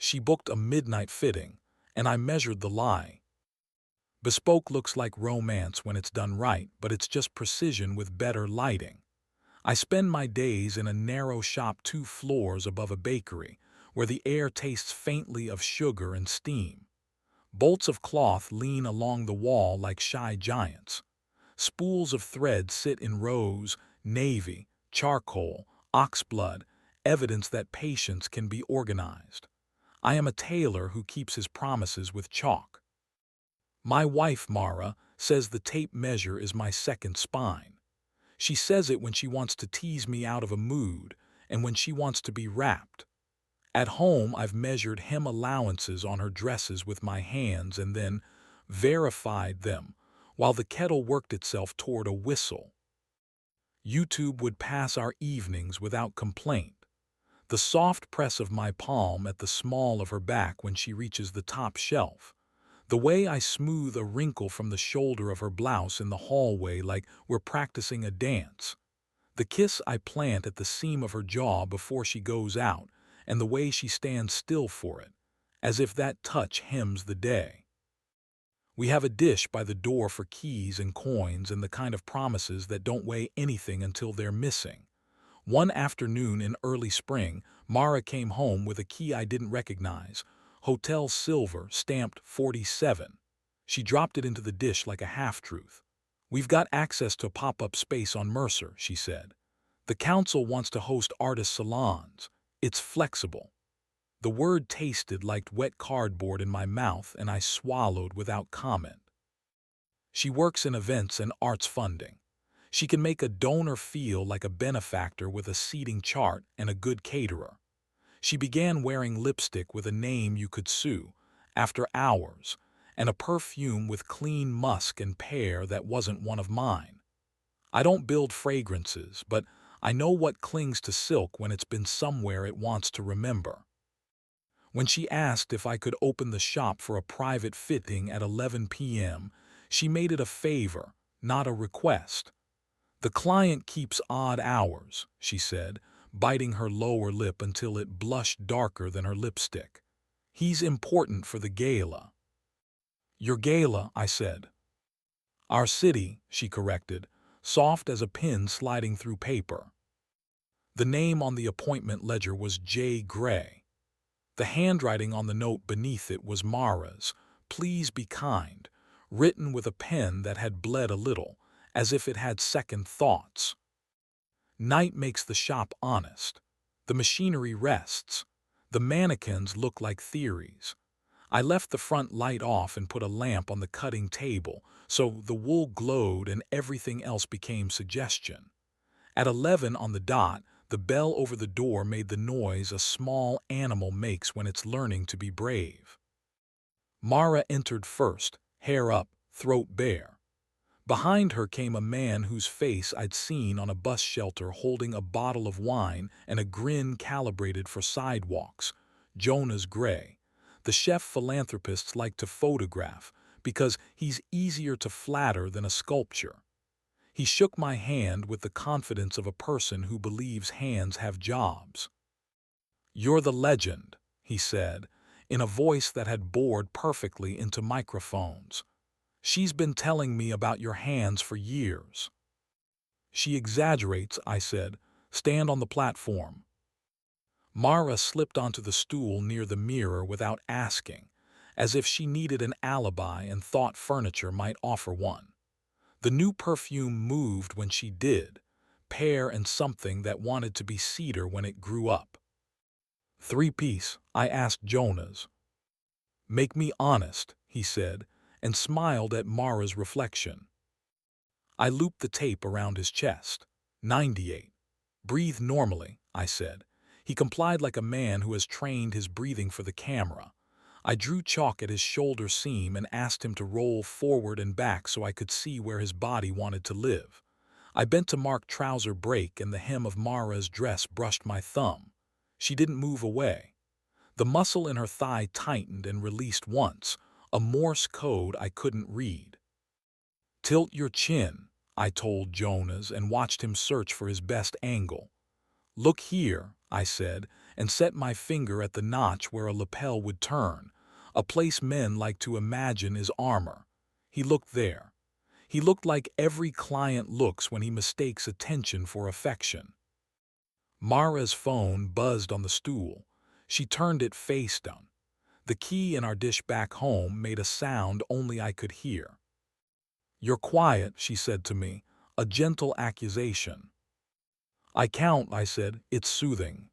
She booked a midnight fitting, and I measured the lie. Bespoke looks like romance when it's done right, but it's just precision with better lighting. I spend my days in a narrow shop 2 floors above a bakery, where the air tastes faintly of sugar and steam. Bolts of cloth lean along the wall like shy giants. Spools of thread sit in rows, navy, charcoal, oxblood, evidence that patience can be organized. I am a tailor who keeps his promises with chalk. My wife, Mara, says the tape measure is my second spine. She says it when she wants to tease me out of a mood and when she wants to be wrapped. At home, I've measured hem allowances on her dresses with my hands and then verified them, while the kettle worked itself toward a whistle. YouTube would pass our evenings without complaint. The soft press of my palm at the small of her back when she reaches the top shelf. The way I smooth a wrinkle from the shoulder of her blouse in the hallway like we're practicing a dance. The kiss I plant at the seam of her jaw before she goes out, and the way she stands still for it, as if that touch hems the day. We have a dish by the door for keys and coins and the kind of promises that don't weigh anything until they're missing. One afternoon in early spring, Mara came home with a key I didn't recognize, Hotel Silver, stamped 47. She dropped it into the dish like a half-truth. "We've got access to pop-up space on Mercer," she said. "The council wants to host artist salons. It's flexible." The word tasted like wet cardboard in my mouth, and I swallowed without comment. She works in events and arts funding. She can make a donor feel like a benefactor with a seating chart and a good caterer. She began wearing lipstick with a name you could sue, after hours, and a perfume with clean musk and pear that wasn't one of mine. I don't build fragrances, but I know what clings to silk when it's been somewhere it wants to remember. When she asked if I could open the shop for a private fitting at 11 p.m., she made it a favor, not a request. "The client keeps odd hours," she said, biting her lower lip until it blushed darker than her lipstick. "He's important for the gala." "Your gala," I said. "Our city," she corrected, soft as a pin sliding through paper. The name on the appointment ledger was J. Gray. The handwriting on the note beneath it was Mara's, "Please be kind," written with a pen that had bled a little, as if it had second thoughts. Night makes the shop honest. The machinery rests. The mannequins look like theories. I left the front light off and put a lamp on the cutting table, so the wool glowed and everything else became suggestion. At 11 on the dot, the bell over the door made the noise a small animal makes when it's learning to be brave. Mara entered first, hair up, throat bare. Behind her came a man whose face I'd seen on a bus shelter holding a bottle of wine and a grin calibrated for sidewalks, Jonas Gray. The chef philanthropists like to photograph because he's easier to flatter than a sculpture. He shook my hand with the confidence of a person who believes hands have jobs. "You're the legend," he said, in a voice that had bored perfectly into microphones. "She's been telling me about your hands for years." "She exaggerates," I said. "Stand on the platform." Mara slipped onto the stool near the mirror without asking, as if she needed an alibi and thought furniture might offer one. The new perfume moved when she did, pear and something that wanted to be cedar when it grew up. "Three-piece," I asked Jonas. "Make me honest," he said, and smiled at Mara's reflection. I looped the tape around his chest. 98. "Breathe normally," I said. He complied like a man who has trained his breathing for the camera. I drew chalk at his shoulder seam and asked him to roll forward and back so I could see where his body wanted to live. I bent to mark trouser break and the hem of Mara's dress brushed my thumb. She didn't move away. The muscle in her thigh tightened and released once, a Morse code I couldn't read. "Tilt your chin," I told Jonas and watched him search for his best angle. "Look here," I said, and set my finger at the notch where a lapel would turn, a place men like to imagine is armor. He looked there. He looked like every client looks when he mistakes attention for affection. Mara's phone buzzed on the stool. She turned it face down. The key in our dish back home made a sound only I could hear. "You're quiet," she said to me, a gentle accusation. "I count," I said. "It's soothing."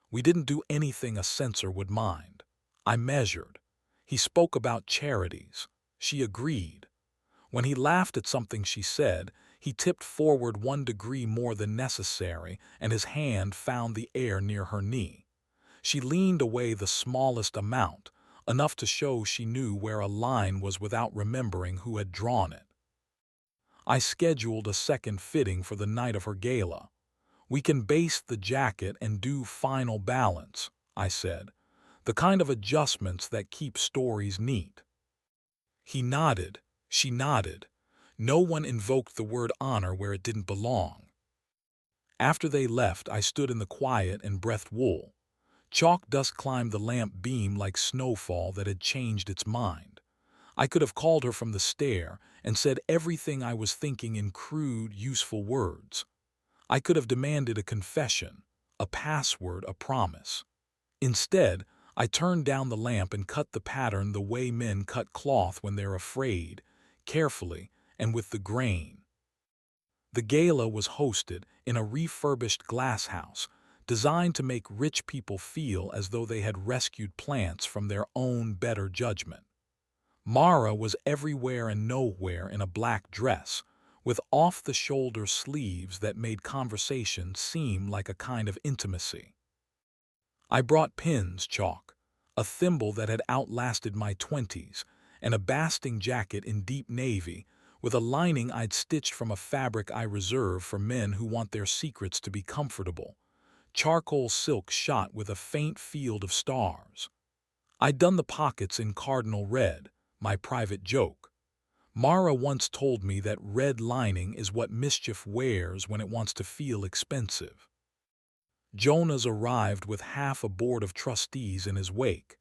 We didn't do anything a censor would mind. I measured. He spoke about charities. She agreed. When he laughed at something she said, he tipped forward 1 degree more than necessary, and his hand found the air near her knee. She leaned away the smallest amount, enough to show she knew where a line was without remembering who had drawn it. I scheduled a second fitting for the night of her gala. "We can baste the jacket and do final balance," I said, "the kind of adjustments that keep stories neat." He nodded. She nodded. No one invoked the word honor where it didn't belong. After they left, I stood in the quiet and breathed wool. Chalk dust climbed the lamp beam like snowfall that had changed its mind. I could have called her from the stair and said everything I was thinking in crude, useful words. I could have demanded a confession, a password, a promise. Instead, I turned down the lamp and cut the pattern the way men cut cloth when they're afraid, carefully and with the grain. The gala was hosted in a refurbished glass house, designed to make rich people feel as though they had rescued plants from their own better judgment. Mara was everywhere and nowhere in a black dress, with off-the-shoulder sleeves that made conversation seem like a kind of intimacy. I brought pins, Chalk, a thimble that had outlasted my 20s, and a basting jacket in deep navy, with a lining I'd stitched from a fabric I reserve for men who want their secrets to be comfortable, charcoal silk shot with a faint field of stars. I'd done the pockets in cardinal red, my private joke. Mara once told me that red lining is what mischief wears when it wants to feel expensive. Jonas arrived with half a board of trustees in his wake.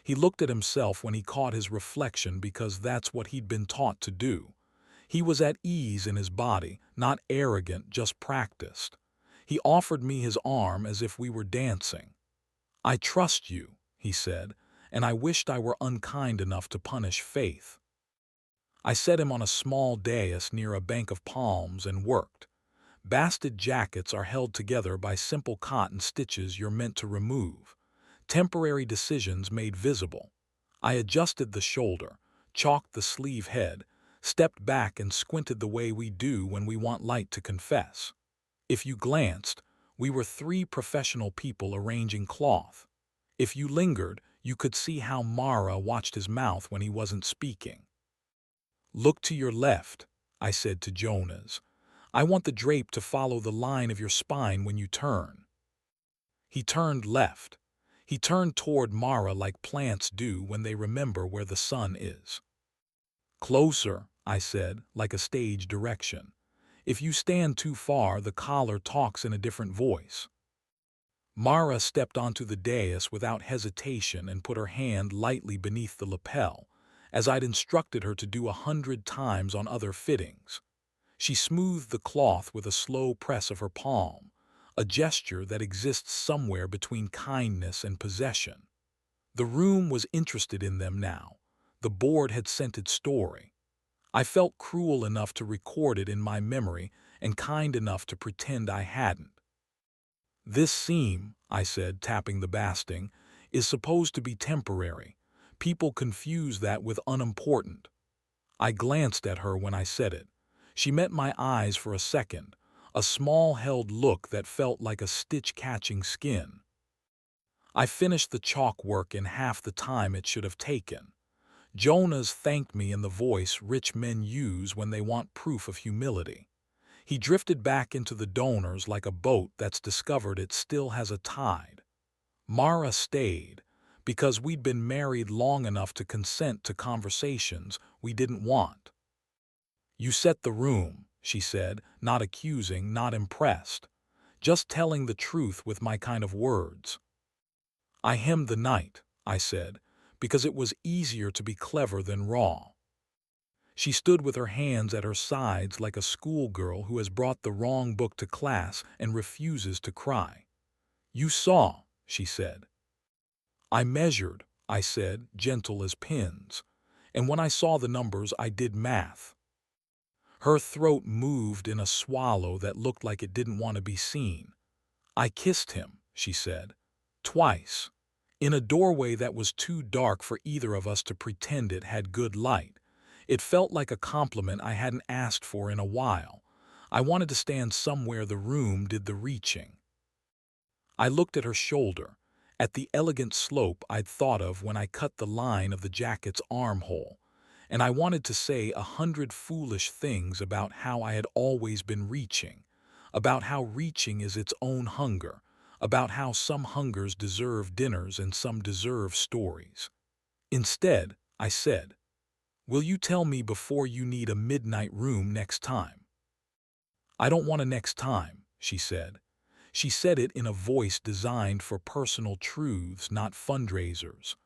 He looked at himself when he caught his reflection because that's what he'd been taught to do. He was at ease in his body, not arrogant, just practiced. He offered me his arm as if we were dancing. "I trust you," he said, and I wished I were unkind enough to punish faith. I set him on a small dais near a bank of palms and worked. Basted jackets are held together by simple cotton stitches you're meant to remove. Temporary decisions made visible. I adjusted the shoulder, chalked the sleeve head, stepped back and squinted the way we do when we want light to confess. If you glanced, we were 3 professional people arranging cloth. If you lingered, you could see how Mara watched his mouth when he wasn't speaking. "Look to your left," I said to Jonas. "I want the drape to follow the line of your spine when you turn." He turned left. He turned toward Mara like plants do when they remember where the sun is. "Closer," I said, like a stage direction. "If you stand too far, the collar talks in a different voice." Mara stepped onto the dais without hesitation and put her hand lightly beneath the lapel, as I'd instructed her to do 100 times on other fittings. She smoothed the cloth with a slow press of her palm, a gesture that exists somewhere between kindness and possession. The room was interested in them now. The board had sent its story. I felt cruel enough to record it in my memory and kind enough to pretend I hadn't. "This seam," I said, tapping the basting, "is supposed to be temporary. People confuse that with unimportant." I glanced at her when I said it. She met my eyes for a second, a small-held look that felt like a stitch catching skin. I finished the chalk work in half the time it should have taken. Jonas thanked me in the voice rich men use when they want proof of humility. He drifted back into the donors like a boat that's discovered it still has a tide. Mara stayed, because we'd been married long enough to consent to conversations we didn't want. "You set the room," she said, not accusing, not impressed. just telling the truth with my kind of words. I hemmed the night, I said, because it was easier to be clever than raw. She stood with her hands at her sides like a schoolgirl who has brought the wrong book to class and refuses to cry. You saw, she said. I measured, I said, gentle as pins. And when I saw the numbers, I did math. Her throat moved in a swallow that looked like it didn't want to be seen. I kissed him, she said. Twice. In a doorway that was too dark for either of us to pretend it had good light. It felt like a compliment I hadn't asked for in a while. I wanted to stand somewhere the room did the reaching. I looked at her shoulder, at the elegant slope I'd thought of when I cut the line of the jacket's armhole, and I wanted to say 100 foolish things about how I had always been reaching, about how reaching is its own hunger, about how some hungers deserve dinners and some deserve stories. Instead, I said, will you tell me before you need a midnight room next time? I don't want a next time, she said. She said it in a voice designed for personal truths, not fundraisers.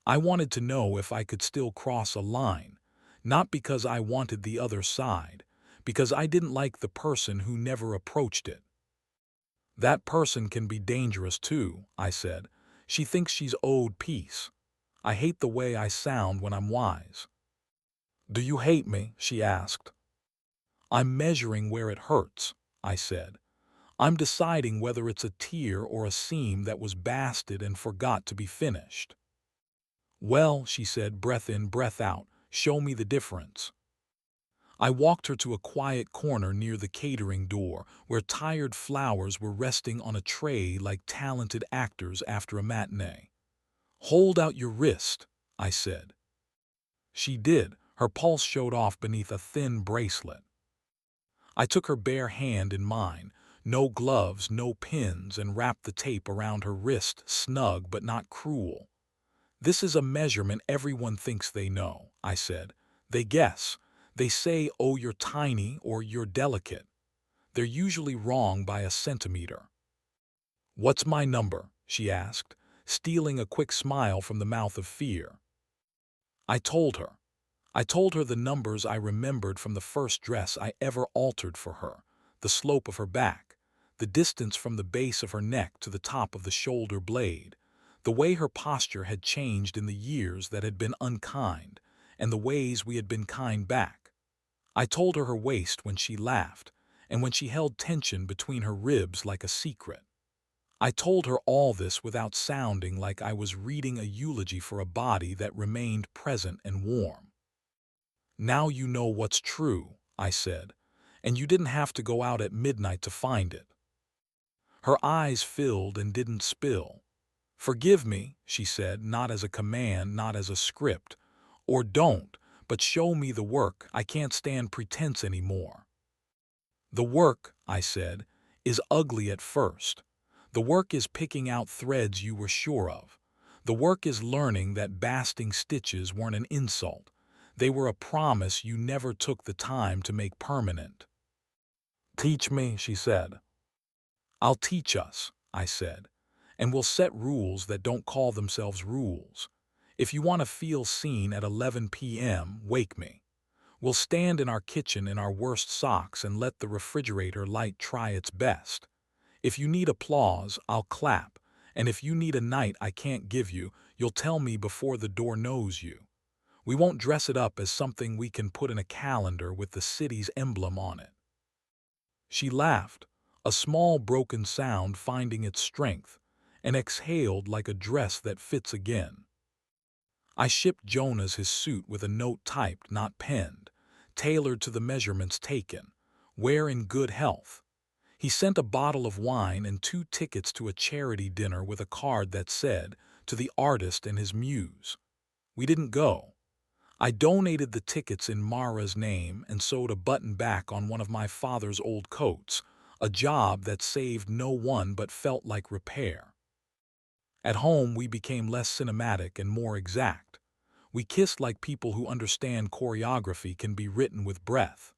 I wanted to know if I could still cross a line, not because I wanted the other side, because I didn't like the person who never approached it. That person can be dangerous too, I said. She thinks she's owed peace. I hate the way I sound when I'm wise. Do you hate me? She asked. I'm measuring where it hurts, I said. I'm deciding whether it's a tear or a seam that was basted and forgot to be finished. Well, she said, breath in, breath out, show me the difference. I walked her to a quiet corner near the catering door where tired flowers were resting on a tray like talented actors after a matinee. Hold out your wrist, I said. She did. Her pulse showed off beneath a thin bracelet. I took her bare hand in mine, no gloves, no pins, and wrapped the tape around her wrist, snug but not cruel. This is a measurement everyone thinks they know, I said. They guess. They say, oh, you're tiny or you're delicate. They're usually wrong by a centimeter. What's my number? She asked, stealing a quick smile from the mouth of fear. I told her. I told her the numbers I remembered from the first dress I ever altered for her, the slope of her back, the distance from the base of her neck to the top of the shoulder blade, the way her posture had changed in the years that had been unkind, and the ways we had been kind back. I told her waist when she laughed, and when she held tension between her ribs like a secret. I told her all this without sounding like I was reading a eulogy for a body that remained present and warm. Now you know what's true, I said, and you didn't have to go out at midnight to find it. Her eyes filled and didn't spill. Forgive me, she said, not as a command, not as a script. Or don't, but show me the work. I can't stand pretense anymore. The work, I said, is ugly at first. The work is picking out threads you were sure of. The work is learning that basting stitches weren't an insult. They were a promise you never took the time to make permanent. Teach me, she said. I'll teach us, I said, and we'll set rules that don't call themselves rules. If you want to feel seen at 11 p.m., wake me. We'll stand in our kitchen in our worst socks and let the refrigerator light try its best. If you need applause, I'll clap, and if you need a night I can't give you, you'll tell me before the door knows you. We won't dress it up as something we can put in a calendar with the city's emblem on it. She laughed, a small broken sound finding its strength, and exhaled like a dress that fits again. I shipped Jonas his suit with a note typed, not penned, tailored to the measurements taken. Wear in good health. He sent a bottle of wine and 2 tickets to a charity dinner with a card that said, to the artist and his muse. We didn't go. I donated the tickets in Mara's name and sewed a button back on one of my father's old coats, a job that saved no one but felt like repair. At home, we became less cinematic and more exact. We kissed like people who understand choreography can be written with breath.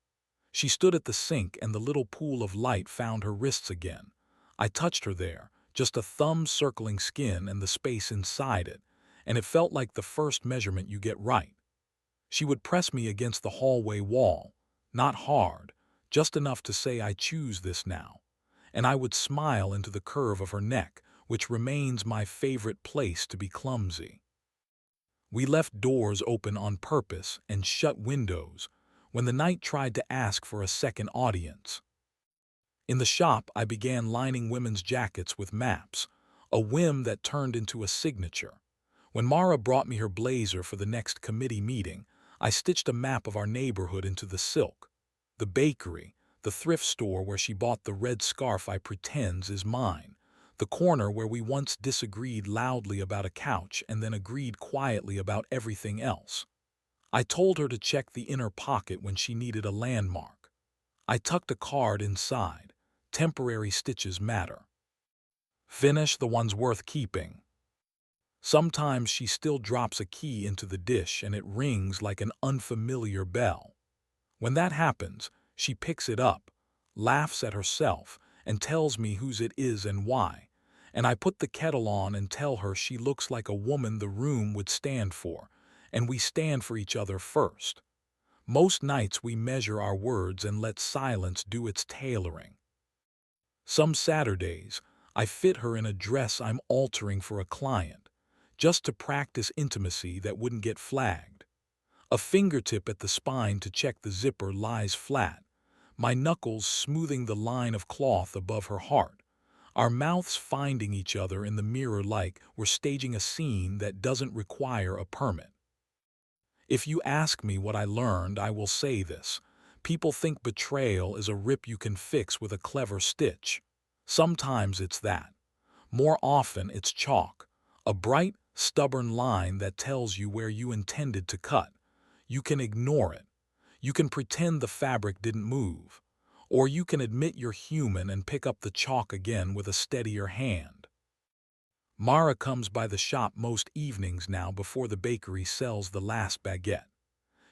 She stood at the sink and the little pool of light found her wrists again. I touched her there, just a thumb circling skin and the space inside it, and it felt like the first measurement you get right. She would press me against the hallway wall, not hard, just enough to say I choose this now, and I would smile into the curve of her neck, which remains my favorite place to be clumsy. We left doors open on purpose and shut windows when the night tried to ask for a second audience. In the shop, I began lining women's jackets with maps, a whim that turned into a signature. When Mara brought me her blazer for the next committee meeting, I stitched a map of our neighborhood into the silk. The bakery, the thrift store where she bought the red scarf I pretends is mine, the corner where we once disagreed loudly about a couch and then agreed quietly about everything else. I told her to check the inner pocket when she needed a landmark. I tucked a card inside. Temporary stitches matter. Finish the ones worth keeping. Sometimes she still drops a key into the dish and it rings like an unfamiliar bell. When that happens, she picks it up, laughs at herself, and tells me whose it is and why. And I put the kettle on and tell her she looks like a woman the room would stand for, and we stand for each other first. Most nights we measure our words and let silence do its tailoring. Some Saturdays, I fit her in a dress I'm altering for a client, just to practice intimacy that wouldn't get flagged. A fingertip at the spine to check the zipper lies flat, my knuckles smoothing the line of cloth above her heart, our mouths finding each other in the mirror like we're staging a scene that doesn't require a permit. If you ask me what I learned, I will say this. People think betrayal is a rip you can fix with a clever stitch. Sometimes it's that. More often it's chalk, a bright, stubborn line that tells you where you intended to cut. You can ignore it. You can pretend the fabric didn't move. Or you can admit you're human and pick up the chalk again with a steadier hand. Mara comes by the shop most evenings now before the bakery sells the last baguette.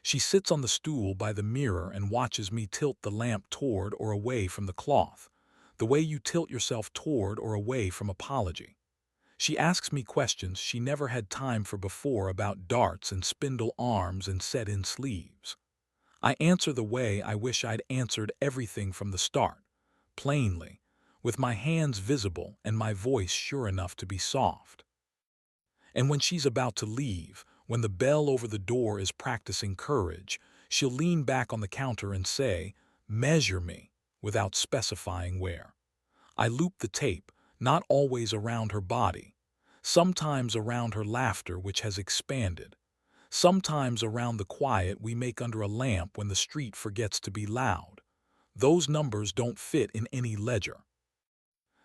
She sits on the stool by the mirror and watches me tilt the lamp toward or away from the cloth, the way you tilt yourself toward or away from apology. She asks me questions she never had time for before about darts and spindle arms and set-in sleeves. I answer the way I wish I'd answered everything from the start, plainly, with my hands visible and my voice sure enough to be soft. And when she's about to leave, when the bell over the door is practicing courage, she'll lean back on the counter and say, "Measure me," without specifying where. I loop the tape, not always around her body, sometimes around her laughter which has expanded, sometimes around the quiet we make under a lamp when the street forgets to be loud. Those numbers don't fit in any ledger.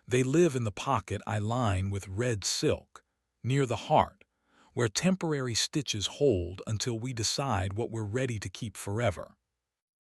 They live in the pocket I line with red silk, near the heart, where temporary stitches hold until we decide what we're ready to keep forever.